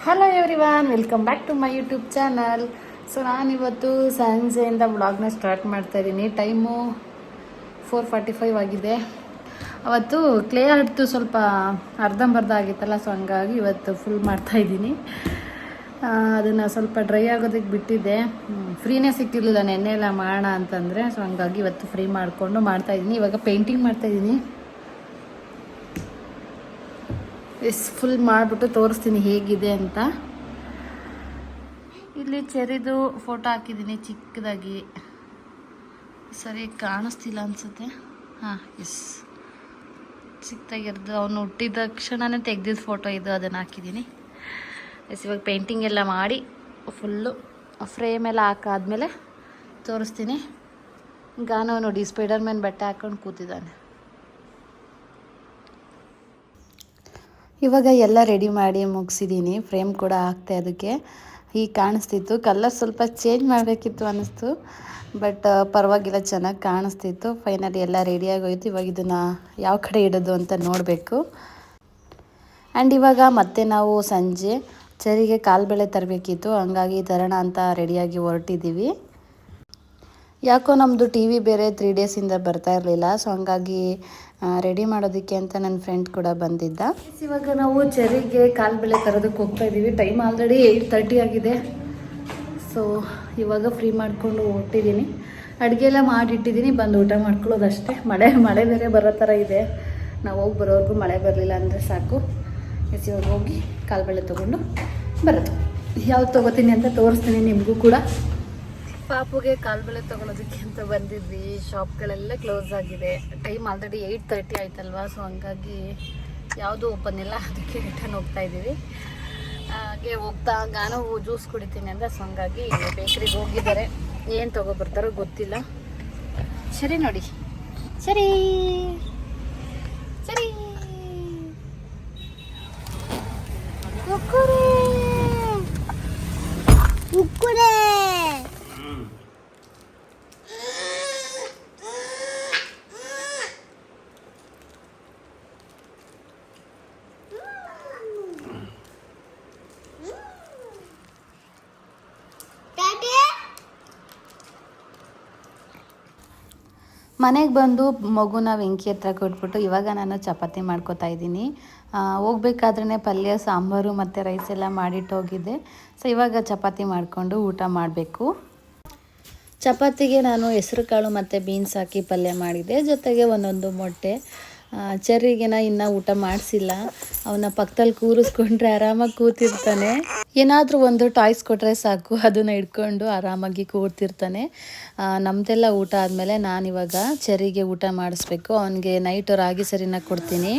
Hello everyone, welcome back to my YouTube channel. So ನಾನಿವತ್ತು ಸಂಜೆಯಿಂದ ವ್ಲಾಗ್ನ ಸ್ಟಾರ್ಟ್ ಮಾಡ್ತಾಯಿದ್ದೀನಿ. ಟೈಮು 4:45 ಆಗಿದೆ. ಅವತ್ತು ಕ್ಲೇ ಆರ್ಟ್ದು ಸ್ವಲ್ಪ ಅರ್ಧಂಬರ್ಧ ಆಗಿತ್ತಲ್ಲ, ಸೊ ಹಂಗಾಗಿ ಇವತ್ತು ಫುಲ್ ಮಾಡ್ತಾಯಿದ್ದೀನಿ. ಅದನ್ನು ಸ್ವಲ್ಪ ಡ್ರೈ ಆಗೋದಕ್ಕೆ ಬಿಟ್ಟಿದ್ದೆ. ಫ್ರೀನೇ ಸಿಕ್ತಿರ್ಲಿಲ್ಲ ನೆನ್ನೆ ಎಲ್ಲ ಮಾಡೋಣ ಅಂತಂದರೆ, ಸೊ ಹಂಗಾಗಿ ಇವತ್ತು ಫ್ರೀ ಮಾಡಿಕೊಂಡು ಮಾಡ್ತಾಯಿದ್ದೀನಿ. ಇವಾಗ ಪೇಂಟಿಂಗ್ ಮಾಡ್ತಾಯಿದ್ದೀನಿ. ಫುಲ್ ಮಾಡಿಬಿಟ್ಟು ತೋರಿಸ್ತೀನಿ ಹೇಗಿದೆ ಅಂತ. ಇಲ್ಲಿ ಚೆರಿದು ಫೋಟೋ ಹಾಕಿದ್ದೀನಿ ಚಿಕ್ಕದಾಗಿ. ಸರಿ ಕಾಣಿಸ್ತಿಲ್ಲ ಅನಿಸುತ್ತೆ. ಹಾಂ, ಚಿಕ್ಕದಾಗಿರೋದು ಅವನು ಹುಟ್ಟಿದ ತಕ್ಷಣನೇ ತೆಗ್ದಿದ್ದ ಫೋಟೋ ಇದು, ಅದನ್ನು ಹಾಕಿದ್ದೀನಿ. ಇವಾಗ ಪೇಂಟಿಂಗ್ ಎಲ್ಲ ಮಾಡಿ ಫುಲ್ಲು ಫ್ರೇಮ್ ಎಲ್ಲ ಹಾಕಾದ್ಮೇಲೆ ತೋರಿಸ್ತೀನಿ. ಗಾನವ್ ನೋಡಿ ಸ್ಪೈಡರ್ ಮ್ಯಾನ್ ಬಟ್ಟೆ ಹಾಕೊಂಡು ಕೂತಿದ್ದಾನೆ. ಇವಾಗ ಎಲ್ಲ ರೆಡಿ ಮಾಡಿ ಮುಗಿಸಿದ್ದೀನಿ. ಫ್ರೇಮ್ ಕೂಡ ಹಾಕ್ತೆ. ಅದಕ್ಕೆ ಹೀಗೆ ಕಾಣಿಸ್ತಿತ್ತು. ಕಲರ್ ಸ್ವಲ್ಪ ಚೇಂಜ್ ಮಾಡಬೇಕಿತ್ತು ಅನ್ನಿಸ್ತು, ಬಟ್ ಪರವಾಗಿಲ್ಲ, ಚೆನ್ನಾಗಿ ಕಾಣಿಸ್ತಿತ್ತು. ಫೈನಲಿ ಎಲ್ಲ ರೆಡಿಯಾಗಿ ಹೋಯ್ತು. ಇವಾಗ ಇದನ್ನು ಯಾವ ಕಡೆ ಇಡೋದು ಅಂತ ನೋಡಬೇಕು. ಆ್ಯಂಡ್ ಇವಾಗ ಮತ್ತೆ ನಾವು ಸಂಜೆ ಚರಿಗೆ ಕಾಲ್ಬೆಳೆ ತರಬೇಕಿತ್ತು, ಹಂಗಾಗಿ ತರೋಣ ಅಂತ ರೆಡಿಯಾಗಿ ಹೊರಟಿದ್ದೀವಿ. ಯಾಕೋ ನಮ್ಮದು ಟಿ ವಿ ಬೇರೆ 3 ಡೇಸಿಂದ ಬರ್ತಾ ಇರಲಿಲ್ಲ, ಸೊ ಹಂಗಾಗಿ ರೆಡಿ ಮಾಡೋದಕ್ಕೆ ಅಂತ ನನ್ನ ಫ್ರೆಂಡ್ ಕೂಡ ಬಂದಿದ್ದ. ಇವಾಗ ನಾವು ಚೆರಿಗೆ ಕಾಲ್ಬೆಳೆ ತರೋದಕ್ಕೆ ಹೋಗ್ತಾ ಇದ್ದೀವಿ. ಟೈಮ್ ಆಲ್ರೆಡಿ 8:30 ಆಗಿದೆ. ಸೊ ಇವಾಗ ಫ್ರೀ ಮಾಡಿಕೊಂಡು ಹೊಟ್ಟಿದ್ದೀನಿ. ಅಡುಗೆ ಎಲ್ಲ ಮಾಡಿಟ್ಟಿದ್ದೀನಿ, ಬಂದು ಊಟ ಮಾಡ್ಕೊಳ್ಳೋದಷ್ಟೇ. ಮಳೆ ಬೇರೆ ಬರೋ ಥರ ಇದೆ. ನಾವು ಹೋಗಿ ಬರೋವರೆಗೂ ಮಳೆ ಬರಲಿಲ್ಲ ಅಂದರೆ ಸಾಕು. ಇವಾಗ ಹೋಗಿ ಕಾಲ್ಬೆಳೆ ತೊಗೊಂಡು ಬರೋದು. ಯಾವ್ದು ತೊಗೋತೀನಿ ಅಂತ ತೋರಿಸ್ತೀನಿ ನಿಮಗೂ ಕೂಡ. ಪಾಪುಗೆ ಕಾಲ್ಬೆಳೆ ತೊಗೊಳೋದಕ್ಕೆ ಅಂತ ಬಂದಿದ್ವಿ. ಶಾಪ್ಗಳೆಲ್ಲ ಕ್ಲೋಸ್ ಆಗಿದೆ. ಟೈಮ್ ಆಲ್ರೆಡಿ 8:30 ಆಯ್ತಲ್ವಾ, ಸೊ ಹಂಗಾಗಿ ಯಾವುದೂ ಓಪನ್ ಇಲ್ಲ. ಅದಕ್ಕೆ ರಿಟರ್ನ್ ಹೋಗ್ತಾ ಇದ್ದೀವಿ. ಹಾಗೆ ಹೋಗ್ತಾ ನಾನು ಜ್ಯೂಸ್ ಕುಡಿತೀನಿ ಅಂದರೆ, ಸೊ ಹಂಗಾಗಿ ಬೇಕ್ರಿಗೆ ಹೋಗಿದ್ದಾರೆ. ಏನು ತೊಗೊಬರ್ತಾರೋ ಗೊತ್ತಿಲ್ಲ. ಸರಿ ನೋಡಿ, ಸರಿ ಸರಿ ಉಕ್ಕುರೆ ಮನೆಗೆ ಬಂದು ಮಗುನ ವೆಂಕಿ ಹತ್ರ ಕೊಟ್ಬಿಟ್ಟು ಇವಾಗ ನಾನು ಚಪಾತಿ ಮಾಡ್ಕೋತಾ ಇದ್ದೀನಿ. ಹೋಗ್ಬೇಕಾದ್ರೇ ಪಲ್ಯ, ಸಾಂಬಾರು ಮತ್ತು ರೈಸ್ ಎಲ್ಲ ಮಾಡಿಟ್ಟು ಹೋಗಿದ್ದೆ. ಸೊ ಇವಾಗ ಚಪಾತಿ ಮಾಡಿಕೊಂಡು ಊಟ ಮಾಡಬೇಕು. ಚಪಾತಿಗೆ ನಾನು ಹೆಸರು ಕಾಳು ಮತ್ತು ಬೀನ್ಸ್ ಹಾಕಿ ಪಲ್ಯ ಮಾಡಿದ್ದೆ, ಜೊತೆಗೆ ಒಂದೊಂದು ಮೊಟ್ಟೆ. ಚೆರ್ರಿಗೆನ ಇನ್ನೂ ಊಟ ಮಾಡಿಸಿಲ್ಲ. ಅವನ ಪಕ್ಕದಲ್ಲಿ ಕೂರಿಸ್ಕೊಂಡ್ರೆ ಆರಾಮಾಗಿ ಕೂತಿರ್ತಾನೆ. ಏನಾದರೂ ಒಂದು ಟಾಯ್ಸ್ ಕೊಟ್ಟರೆ ಸಾಕು, ಅದನ್ನು ಇಟ್ಕೊಂಡು ಆರಾಮಾಗಿ ಕೂರ್ತಿರ್ತಾನೆ. ನಮ್ಮದೆಲ್ಲ ಊಟ ಆದಮೇಲೆ ನಾನಿವಾಗ ಚೆರ್ರಿಗೆ ಊಟ ಮಾಡಿಸ್ಬೇಕು. ಅವನಿಗೆ ನೈಟು ರಾಗಿ ಸರಿನ ಕೊಡ್ತೀನಿ.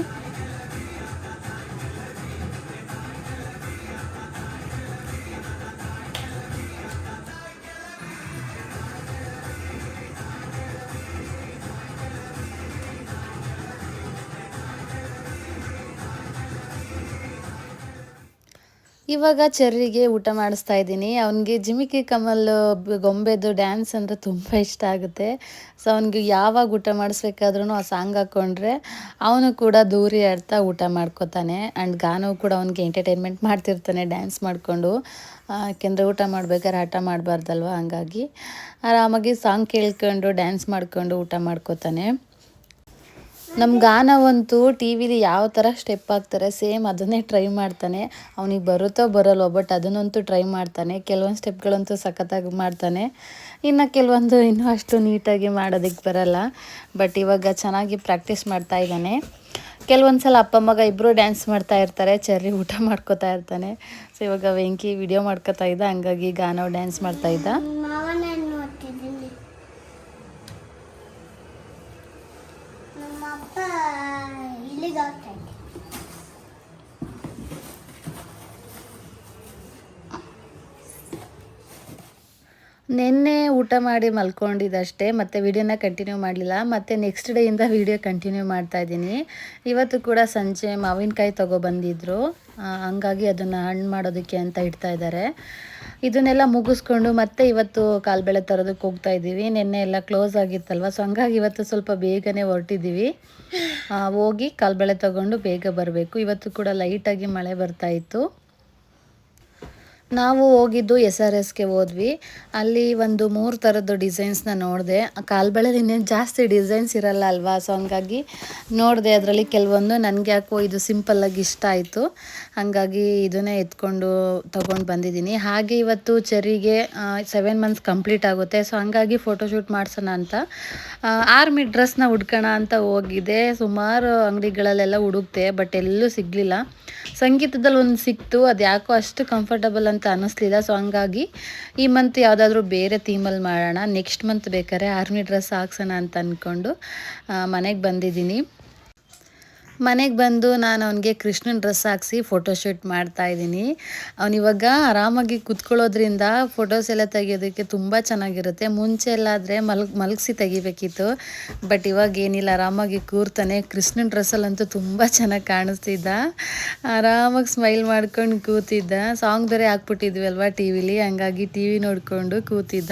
ಇವಾಗ ಚೆರ್ರಿಗೆ ಊಟ ಮಾಡಿಸ್ತಾ ಇದ್ದೀನಿ. ಅವನಿಗೆ ಜಿಮಿಕಿ ಕಮಲ್ ಗೊಂಬೆದು ಡ್ಯಾನ್ಸ್ ಅಂದರೆ ತುಂಬ ಇಷ್ಟ ಆಗುತ್ತೆ. ಸೊ ಅವನಿಗೆ ಯಾವಾಗ ಊಟ ಮಾಡಿಸ್ಬೇಕಾದ್ರೂ ಆ ಸಾಂಗ್ ಹಾಕ್ಕೊಂಡ್ರೆ ಅವನು ಕೂಡ ದೂರಿ ಆಡ್ತಾ ಊಟ ಮಾಡ್ಕೋತಾನೆ. ಆ್ಯಂಡ್ ಗಾನವು ಕೂಡ ಅವನಿಗೆ ಎಂಟರ್ಟೈನ್ಮೆಂಟ್ ಮಾಡ್ತಿರ್ತಾನೆ ಡ್ಯಾನ್ಸ್ ಮಾಡಿಕೊಂಡು. ಯಾಕೆಂದರೆ ಊಟ ಮಾಡ್ಬೇಕಾದ್ರೆ ಆಟ ಮಾಡಬಾರ್ದಲ್ವ, ಹಂಗಾಗಿ ಆರಾಮಾಗಿ ಸಾಂಗ್ ಕೇಳ್ಕೊಂಡು ಡ್ಯಾನ್ಸ್ ಮಾಡಿಕೊಂಡು ಊಟ ಮಾಡ್ಕೋತಾನೆ. ನಮ್ಮ ಗಾನವಂತೂ ಟಿ ವಿಲಿ ಯಾವ ಥರ ಸ್ಟೆಪ್ ಹಾಕ್ತಾರೆ ಸೇಮ್ ಅದನ್ನೇ ಟ್ರೈ ಮಾಡ್ತಾನೆ. ಅವನಿಗೆ ಬರುತ್ತೋ ಬರೋಲ್ವೋ, ಬಟ್ ಅದನ್ನಂತೂ ಟ್ರೈ ಮಾಡ್ತಾನೆ. ಕೆಲವೊಂದು ಸ್ಟೆಪ್ಗಳಂತೂ ಸಖತ್ತಾಗಿ ಮಾಡ್ತಾನೆ. ಇನ್ನು ಕೆಲವೊಂದು ಇನ್ನೂ ಅಷ್ಟು ನೀಟಾಗಿ ಮಾಡೋದಕ್ಕೆ ಬರಲ್ಲ. ಬಟ್ ಇವಾಗ ಚೆನ್ನಾಗಿ ಪ್ರಾಕ್ಟೀಸ್ ಮಾಡ್ತಾ ಇದ್ದಾನೆ. ಕೆಲವೊಂದು ಸಲ ಅಪ್ಪ ಮಗ ಇಬ್ಬರು ಡ್ಯಾನ್ಸ್ ಮಾಡ್ತಾ ಇರ್ತಾರೆ, ಚೆರ್ರಿ ಊಟ ಮಾಡ್ಕೋತಾ ಇರ್ತಾನೆ. ಸೊ ಇವಾಗ ವೆಂಕಿ ವಿಡಿಯೋ ಮಾಡ್ಕೋತಾ ಇದ್ದ, ಹಂಗಾಗಿ ಗಾನವ್ ಡ್ಯಾನ್ಸ್ ಮಾಡ್ತಾ ಇದ್ದ. ನಿನ್ನೆ ಊಟ ಮಾಡಿ ಮಲ್ಕೊಂಡಿದ್ದಷ್ಟೇ, ಮತ್ತು ವಿಡಿಯೋನ ಕಂಟಿನ್ಯೂ ಮಾಡಲಿಲ್ಲ. ಮತ್ತು ನೆಕ್ಸ್ಟ್ ಡೇಯಿಂದ ವಿಡಿಯೋ ಕಂಟಿನ್ಯೂ ಮಾಡ್ತಾಯಿದ್ದೀನಿ. ಇವತ್ತು ಕೂಡ ಸಂಜೆ ಮಾವಿನಕಾಯಿ ತೊಗೊಬಂದಿದ್ರು, ಹಂಗಾಗಿ ಅದನ್ನು ಹಣ್ಣು ಮಾಡೋದಕ್ಕೆ ಅಂತ ಇಡ್ತಾ ಇದ್ದಾರೆ. ಇದನ್ನೆಲ್ಲ ಮುಗಿಸ್ಕೊಂಡು ಮತ್ತೆ ಇವತ್ತು ಕಾಲ್ಬೆಳೆ ತರೋದಕ್ಕೆ ಹೋಗ್ತಾ ಇದ್ದೀವಿ. ನಿನ್ನೆ ಎಲ್ಲ ಕ್ಲೋಸ್ ಆಗಿತ್ತಲ್ವ, ಸೊ ಹಂಗಾಗಿ ಇವತ್ತು ಸ್ವಲ್ಪ ಬೇಗನೆ ಹೊರಟಿದ್ದೀವಿ. ಹೋಗಿ ಕಾಲ್ಬೆಳೆ ತೊಗೊಂಡು ಬೇಗ ಬರಬೇಕು. ಇವತ್ತು ಕೂಡ ಲೈಟಾಗಿ ಮಳೆ ಬರ್ತಾಯಿತ್ತು. ನಾವು ಹೋಗಿದ್ದು SRSಗೆ ಹೋದ್ವಿ. ಅಲ್ಲಿ ಒಂದು 3 ಥರದ್ದು ಡಿಸೈನ್ಸ್ನ ನೋಡಿದೆ. ಕಾಲ್ಬಳೆಲಿ ಇನ್ನೇನು ಜಾಸ್ತಿ ಡಿಸೈನ್ಸ್ ಇರಲ್ಲ ಅಲ್ವಾ, ಸೊ ಹಂಗಾಗಿ ನೋಡಿದೆ. ಅದರಲ್ಲಿ ಕೆಲವೊಂದು ನನಗೆ ಯಾಕೋ ಇದು ಸಿಂಪಲ್ಲಾಗಿ ಇಷ್ಟ ಆಯಿತು, ಹಾಗಾಗಿ ಇದನ್ನೇ ಎತ್ಕೊಂಡು ತೊಗೊಂಡು ಬಂದಿದ್ದೀನಿ. ಹಾಗೆ ಇವತ್ತು ಚೆರಿಗೆ 7 ಮಂತ್ಸ್ ಕಂಪ್ಲೀಟ್ ಆಗುತ್ತೆ, ಸೊ ಹಂಗಾಗಿ ಫೋಟೋಶೂಟ್ ಮಾಡ್ಸೋಣ ಅಂತ ಆರ್ಮಿ ಡ್ರೆಸ್ನ ಹುಡ್ಕೋಣ ಅಂತ ಹೋಗಿದ್ದೆ. ಸುಮಾರು ಅಂಗಡಿಗಳಲ್ಲೆಲ್ಲ ಹುಡುಕ್ತೆ, ಬಟ್ ಎಲ್ಲೂ ಸಿಗಲಿಲ್ಲ. ಸಂಗೀತದಲ್ಲಿ ಒಂದು ಸಿಕ್ತು, ಅದು ಯಾಕೋ ಅಷ್ಟು ಕಂಫರ್ಟಬಲ್ ಅಂತ ಅನ್ನಿಸ್ಲಿಲ್ಲ. ಸೊ ಹಂಗಾಗಿ ಈ ಮಂತ್ ಯಾವುದಾದ್ರೂ ಬೇರೆ ಥೀಮಲ್ಲಿ ಮಾಡೋಣ, ನೆಕ್ಸ್ಟ್ ಮಂತ್ ಬೇಕಾದ್ರೆ ಆರ್ಮಿ ಡ್ರೆಸ್ ಹಾಕ್ಸೋಣ ಅಂತ ಅಂದ್ಕೊಂಡು ಮನೆಗೆ ಬಂದಿದ್ದೀನಿ. ಮನೆಗೆ ಬಂದು ನಾನು ಅವನಿಗೆ ಕೃಷ್ಣನ ಡ್ರೆಸ್ ಹಾಕ್ಸಿ ಫೋಟೋಶೂಟ್ ಮಾಡ್ತಾಯಿದ್ದೀನಿ. ಅವನಿವಾಗ ಆರಾಮಾಗಿ ಕೂತ್ಕೊಳ್ಳೋದ್ರಿಂದ ಫೋಟೋಸ್ ಎಲ್ಲ ತೆಗಿಯೋದಕ್ಕೆ ತುಂಬ ಚೆನ್ನಾಗಿರುತ್ತೆ. ಮುಂಚೆ ಎಲ್ಲಾದರೆ ಮಲಗಿಸಿ ತೆಗಿಬೇಕಿತ್ತು, ಬಟ್ ಇವಾಗ ಏನಿಲ್ಲ, ಆರಾಮಾಗಿ ಕೂರ್ತಾನೆ. ಕೃಷ್ಣನ ಡ್ರೆಸ್ಸಲ್ಲಂತೂ ತುಂಬ ಚೆನ್ನಾಗಿ ಕಾಣಿಸ್ತಿದ್ದ, ಆರಾಮಾಗಿ ಸ್ಮೈಲ್ ಮಾಡ್ಕೊಂಡು ಕೂತಿದ್ದ. ಸಾಂಗ್ ಬೇರೆ ಹಾಕ್ಬಿಟ್ಟಿದ್ವಿ ಅಲ್ವಾ ಟಿ ವಿಲಿ, ಹಂಗಾಗಿ ಟಿ ವಿ ನೋಡಿಕೊಂಡು ಕೂತಿದ್ದ.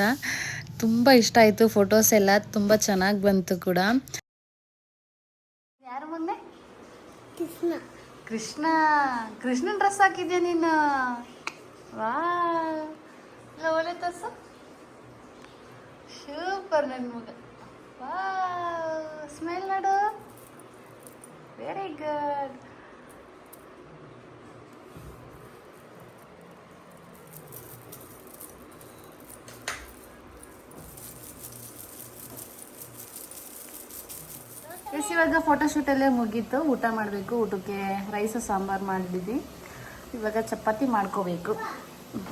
ತುಂಬ ಇಷ್ಟ ಆಯಿತು, ಫೋಟೋಸ್ ಎಲ್ಲ ತುಂಬ ಚೆನ್ನಾಗಿ ಬಂತು ಕೂಡ. ಯಾರು ಮೊನ್ನೆ ಕೃಷ್ಣನ ಡ್ರೆಸ್ ಹಾಕಿದ್ಯಾ ನೀನು? ವಾ ಒಳ್ಳೆ ತೋರ್ಸು, ಸೂಪರ್ ನನ್ನ ಮಗ. ವಾ ಸ್ಮೈಲ್ ಮಾಡು, ವೆರಿ ಗುಡ್. ಇವಾಗ ಫೋಟೋಶೂಟಲ್ಲೇ ಮುಗೀತು. ಊಟ ಮಾಡಬೇಕು. ಊಟಕ್ಕೆ ರೈಸು ಸಾಂಬಾರು ಮಾಡಿದ್ವಿ. ಇವಾಗ ಚಪಾತಿ ಮಾಡ್ಕೋಬೇಕು.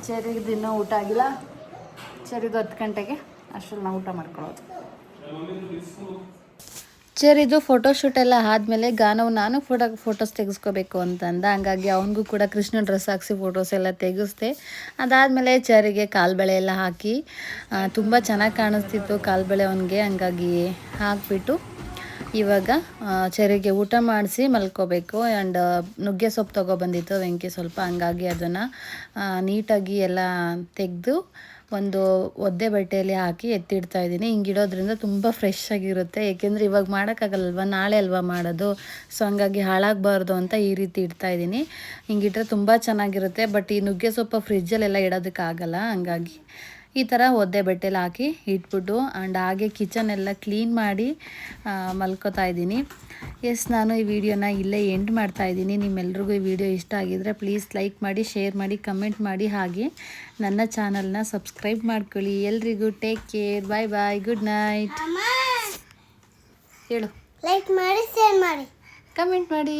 ಚೆರಿದು ಇನ್ನೂ ಊಟ ಆಗಿಲ್ಲ. ಚೆರಿದು 10 ಗಂಟೆಗೆ, ಅಷ್ಟರಲ್ಲಿ ನಾವು ಊಟ ಮಾಡ್ಕೊಳ್ಳೋದು. ಚೆರಿದು ಫೋಟೋಶೂಟ್ ಎಲ್ಲ ಆದಮೇಲೆ ನಾನು ಫೋಟೋಸ್ ತೆಗೆಸ್ಕೋಬೇಕು ಅಂತಂದ, ಹಂಗಾಗಿ ಅವನಿಗೂ ಕೂಡ ಕೃಷ್ಣ ಡ್ರೆಸ್ ಹಾಕ್ಸಿ ಫೋಟೋಸ್ ಎಲ್ಲ ತೆಗೆಸ್ದೆ. ಅದಾದಮೇಲೆ ಚೆರಿಗೆ ಕಾಲ್ಬಳೆ ಎಲ್ಲ ಹಾಕಿ ತುಂಬ ಚೆನ್ನಾಗಿ ಕಾಣಿಸ್ತಿತ್ತು ಕಾಲ್ಬಳೆ ಅವನಿಗೆ, ಹಂಗಾಗಿ ಹಾಕಿಬಿಟ್ಟು ಇವಾಗ ಚೆರಿಗೆ ಊಟ ಮಾಡಿಸಿ ಮಲ್ಕೋಬೇಕು. ಆ್ಯಂಡ್ ನುಗ್ಗೆ ಸೊಪ್ಪು ತೊಗೊಬಂದಿತ್ತು ವೆಂಕಿ ಸ್ವಲ್ಪ, ಹಂಗಾಗಿ ಅದನ್ನು ನೀಟಾಗಿ ಎಲ್ಲ ತೆಗೆದು ಒಂದು ಒದ್ದೆ ಬಟ್ಟೆಯಲ್ಲಿ ಹಾಕಿ ಎತ್ತಿಡ್ತಾಯಿದ್ದೀನಿ. ಹಿಂಗಿಡೋದ್ರಿಂದ ತುಂಬ ಫ್ರೆಶ್ ಆಗಿರುತ್ತೆ, ಏಕೆಂದರೆ ಇವಾಗ ಮಾಡೋಕ್ಕಾಗಲ್ವ, ನಾಳೆ ಅಲ್ವಾ ಮಾಡೋದು. ಸೊ ಹಂಗಾಗಿ ಹಾಳಾಗಬಾರ್ದು ಅಂತ ಈ ರೀತಿ ಇಡ್ತಾಯಿದ್ದೀನಿ. ಹಿಂಗಿಟ್ರೆ ತುಂಬ ಚೆನ್ನಾಗಿರುತ್ತೆ. ಬಟ್ ಈ ನುಗ್ಗೆ ಸೊಪ್ಪು ಫ್ರಿಜ್ಜಲ್ಲೆಲ್ಲ ಇಡೋದಕ್ಕಾಗಲ್ಲ, ಹಂಗಾಗಿ ಈ ಥರ ಒದ್ದೆ ಬಟ್ಟೆಲಿ ಹಾಕಿ ಇಟ್ಬಿಟ್ಟು ಆ್ಯಂಡ್ ಹಾಗೆ ಕಿಚನ್ ಎಲ್ಲ ಕ್ಲೀನ್ ಮಾಡಿ ಮಲ್ಕೋತಾ ಇದ್ದೀನಿ. ನಾನು ಈ ವಿಡಿಯೋನ ಇಲ್ಲೇ ಎಂಡ್ ಮಾಡ್ತಾಯಿದ್ದೀನಿ. ನಿಮ್ಮೆಲ್ರಿಗೂ ಈ ವಿಡಿಯೋ ಇಷ್ಟ ಆಗಿದರೆ ಪ್ಲೀಸ್ ಲೈಕ್ ಮಾಡಿ, ಶೇರ್ ಮಾಡಿ, ಕಮೆಂಟ್ ಮಾಡಿ, ಹಾಗೆ ನನ್ನ ಚಾನಲ್ನ ಸಬ್ಸ್ಕ್ರೈಬ್ ಮಾಡ್ಕೊಳ್ಳಿ. ಎಲ್ರಿಗೂ ಟೇಕ್ ಕೇರ್, ಬಾಯ್ ಬಾಯ್, ಗುಡ್ ನೈಟ್. ಹೇಳು. ಲೈಕ್ ಮಾಡಿ, ಶೇರ್ ಮಾಡಿ, ಕಮೆಂಟ್ ಮಾಡಿ.